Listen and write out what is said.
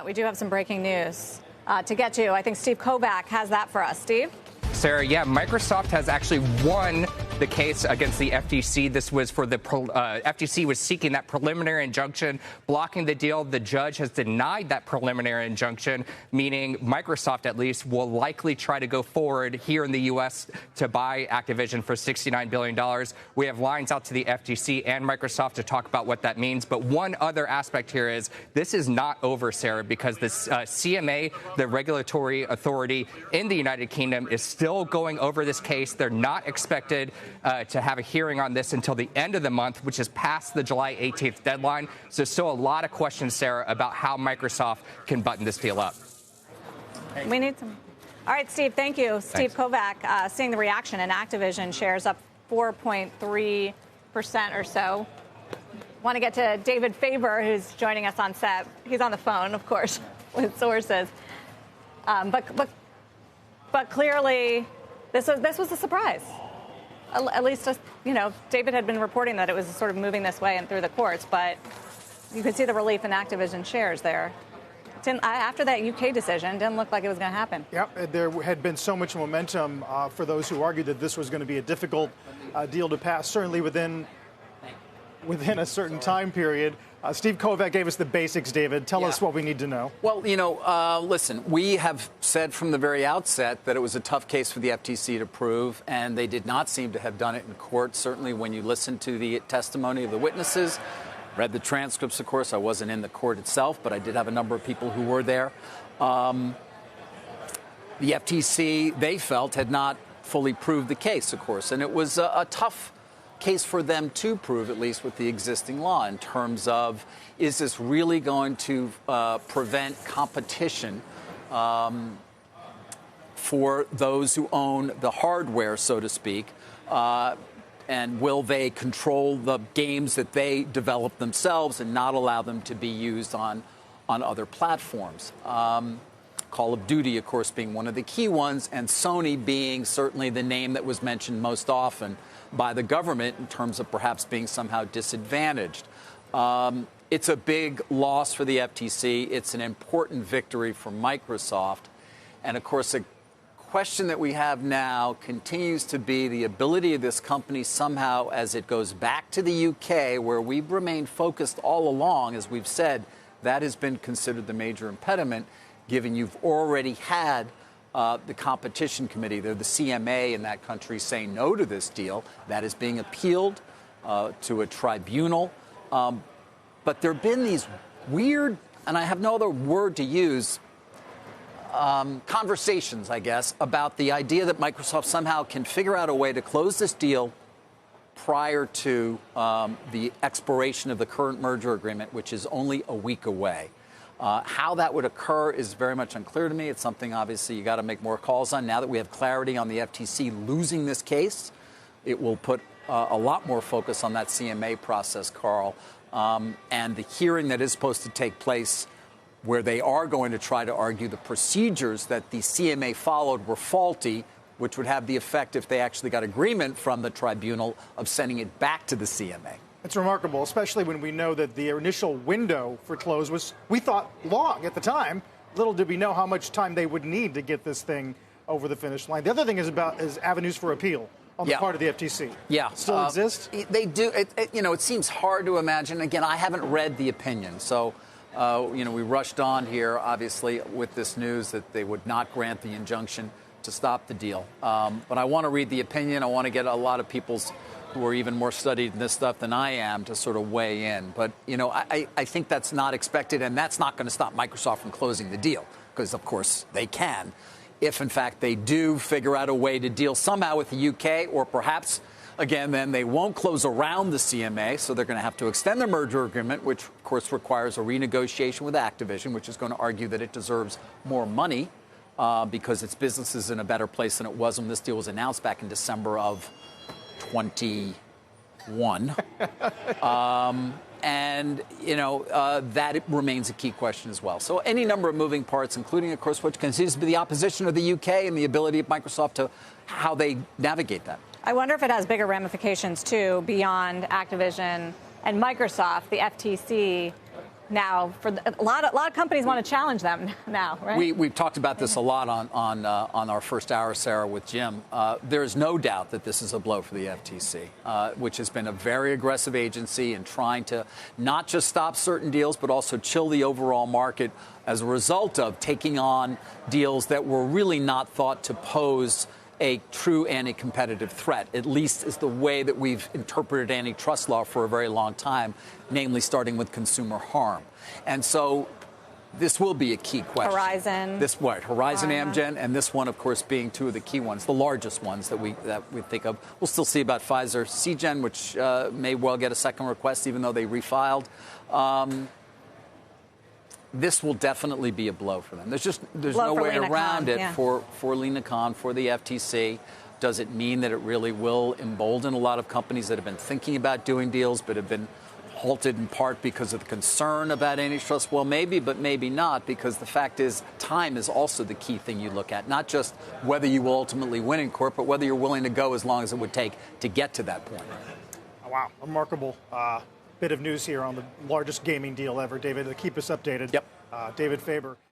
We do have some breaking news to get to. I think Steve Kovac has that for us. Steve? Sarah, yeah, Microsoft has actually won the case against the FTC. This was for the FTC was seeking that preliminary injunction, blocking the deal. The judge has denied that preliminary injunction, meaning Microsoft, at least, will likely try to go forward here in the U.S. to buy Activision for $69 billion. We have lines out to the FTC and Microsoft to talk about what that means. But one other aspect here is this is not over, Sarah, because the CMA, the regulatory authority in the United Kingdom, is still going over this case. They're not expected to have a hearing on this until the end of the month, which is past the July 18th deadline. So still a lot of questions, Sarah, about how Microsoft can button this deal up. We need some. All right, Steve, thank you. Thanks. Steve Kovac, seeing the reaction in Activision shares up 4.3% or so. Want to get to David Faber, who's joining us on set. He's on the phone, of course, with sources. But clearly, this was a surprise. At least, David had been reporting that it was sort of moving this way and through the courts, but you could see the relief in Activision shares there. After that UK decision, didn't look like it was going to happen. Yep, there had been so much momentum for those who argued that this was going to be a difficult deal to pass, certainly within a certain time period. Steve Kovac gave us the basics, David. Tell us what we need to know. Well, listen, we have said from the very outset that it was a tough case for the FTC to prove, and they did not seem to have done it in court. Certainly when you listen to the testimony of the witnesses, read the transcripts, of course. I wasn't in the court itself, but I did have a number of people who were there. The FTC, they felt, had not fully proved the case, of course, and it was a tough case for them to prove, at least with the existing law, in terms of, is this really going to prevent competition for those who own the hardware, so to speak, and will they control the games that they develop themselves and not allow them to be used on other platforms? Call of Duty, of course, being one of the key ones, and Sony being certainly the name that was mentioned most often by the government in terms of perhaps being somehow disadvantaged. It's a big loss for the FTC. It's an important victory for Microsoft. And, of course, a question that we have now continues to be the ability of this company somehow, as it goes back to the UK, where we've remained focused all along, as we've said, that has been considered the major impediment, given you've already had the competition committee, the CMA in that country, saying no to this deal. That is being appealed to a tribunal. But there have been these weird, and I have no other word to use, conversations, I guess, about the idea that Microsoft somehow can figure out a way to close this deal prior to the expiration of the current merger agreement, which is only a week away. How that would occur is very much unclear to me. It's something, obviously, you got to make more calls on. Now that we have clarity on the FTC losing this case, it will put a lot more focus on that CMA process, Carl, and the hearing that is supposed to take place, where they are going to try to argue the procedures that the CMA followed were faulty, which would have the effect, if they actually got agreement from the tribunal, of sending it back to the CMA. It's remarkable, especially when we know that the initial window for close was, we thought, long at the time. Little did we know how much time they would need to get this thing over the finish line. The other thing is avenues for appeal on the part of the FTC. Yeah. Still exist? They do. It seems hard to imagine. Again, I haven't read the opinion. So, we rushed on here, obviously, with this news that they would not grant the injunction to stop the deal. But I want to read the opinion. I want to get a lot of people's who are even more studied in this stuff than I am to sort of weigh in. But, I think that's not expected, and that's not going to stop Microsoft from closing the deal, because, of course, they can. If, in fact, they do figure out a way to deal somehow with the UK, or perhaps, again, then they won't close around the CMA, so they're going to have to extend their merger agreement, which, of course, requires a renegotiation with Activision, which is going to argue that it deserves more money because its business is in a better place than it was when this deal was announced back in December of 21. That remains a key question as well. So any number of moving parts, including, of course, what continues to be the opposition of the UK and the ability of Microsoft to how they navigate that. I wonder if it has bigger ramifications, too, beyond Activision and Microsoft. The FTC now. For a lot of companies want to challenge them now, right? We've talked about this a lot on our first hour, Sarah, with Jim. There is no doubt that this is a blow for the FTC, which has been a very aggressive agency in trying to not just stop certain deals, but also chill the overall market as a result of taking on deals that were really not thought to pose a true anti-competitive threat, at least is the way that we've interpreted antitrust law for a very long time, namely starting with consumer harm. And so this will be a key question. Horizon. Horizon, Amgen, and this one, of course, being two of the key ones, the largest ones that we think of. We'll still see about Pfizer, Seagen, which may well get a second request, even though they refiled. This will definitely be a blow for them. There's no way around it for Lina Khan, for the FTC. Does it mean that it really will embolden a lot of companies that have been thinking about doing deals but have been halted in part because of the concern about antitrust? Well, maybe, but maybe not, because the fact is time is also the key thing you look at, not just whether you will ultimately win in court, but whether you're willing to go as long as it would take to get to that point. Oh, wow. Remarkable bit of news here on the largest gaming deal ever. David, to keep us updated. Yep. David Faber.